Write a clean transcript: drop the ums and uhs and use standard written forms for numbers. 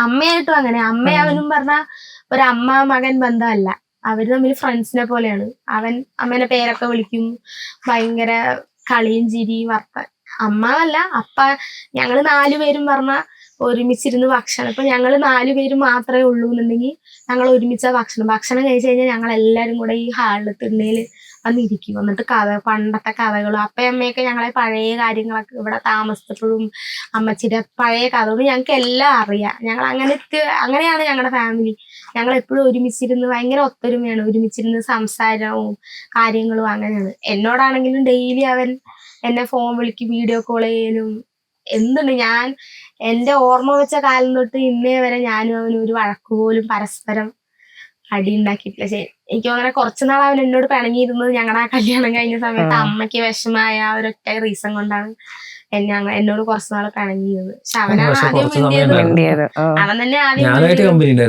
അമ്മയായിട്ടും അങ്ങനെ. അവനും പറഞ്ഞ ഒരു അമ്മ മകൻ ബന്ധമല്ല, അവര് തമ്മിൽ ഫ്രണ്ട്സിനെ പോലെയാണ്. അവൻ അമ്മേനെ പേരൊക്കെ വിളിക്കും, ഭയങ്കര കളിയും ചിരിയും അമ്മ അല്ല അപ്പ. ഞങ്ങള് 4 പേരും പറഞ്ഞ ഒരുമിച്ചിരുന്ന് ഭക്ഷണം, ഇപ്പൊ ഞങ്ങള് 4 പേര് മാത്രമേ ഉള്ളൂ എന്നുണ്ടെങ്കിൽ ഞങ്ങൾ ഒരുമിച്ച ഭക്ഷണം കഴിച്ചു കഴിഞ്ഞാൽ ഞങ്ങൾ എല്ലാരും കൂടെ ഈ ഹാളിൽ തിണ്ണയില് വന്നിരിക്കും. എന്നിട്ട് പണ്ടത്തെ കഥകളും അപ്പയമ്മയൊക്കെ ഞങ്ങളെ പഴയ കാര്യങ്ങളൊക്കെ, ഇവിടെ താമസിച്ചപ്പോഴും അമ്മച്ചിയുടെ പഴയ കഥകളും ഞങ്ങൾക്ക് എല്ലാം അറിയാം. ഞങ്ങൾ അങ്ങനെയാണ് ഞങ്ങളുടെ ഫാമിലി. ഞങ്ങൾ എപ്പോഴും ഒരുമിച്ചിരുന്ന് ഭയങ്കര ഒത്തൊരുമയാണ്, ഒരുമിച്ചിരുന്ന് സംസാരവും കാര്യങ്ങളും അങ്ങനെയാണ്. എന്നോടാണെങ്കിലും ഡെയിലി അവൻ എന്നെ ഫോൺ വിളിക്കും, വീഡിയോ കോൾ ചെയ്യലും എന്തുണ്ട്. ഞാൻ എന്റെ ഓർമ്മ വെച്ച കാലം തൊട്ട് ഇന്നേ വരെ ഞാനും അവനും ഒരു വഴക്ക് പോലും പരസ്പരം അടി ഉണ്ടാക്കിയിട്ടില്ല. എനിക്ക് അങ്ങനെ കുറച്ചുനാൾ അവൻ എന്നോട് പിണങ്ങിയിരുന്നത് ഞങ്ങളുടെ ആ കല്യാണം കഴിഞ്ഞ സമയത്ത് അമ്മയ്ക്ക് വിഷമായ ഒരൊറ്റ റീസൺ കൊണ്ടാണ് എന്നോട് കുറച്ചുനാൾ പിണങ്ങിയത്. പക്ഷെ അവനാണ് ആദ്യം മിണ്ടിയത്. അവൻ തന്നെ ആദ്യം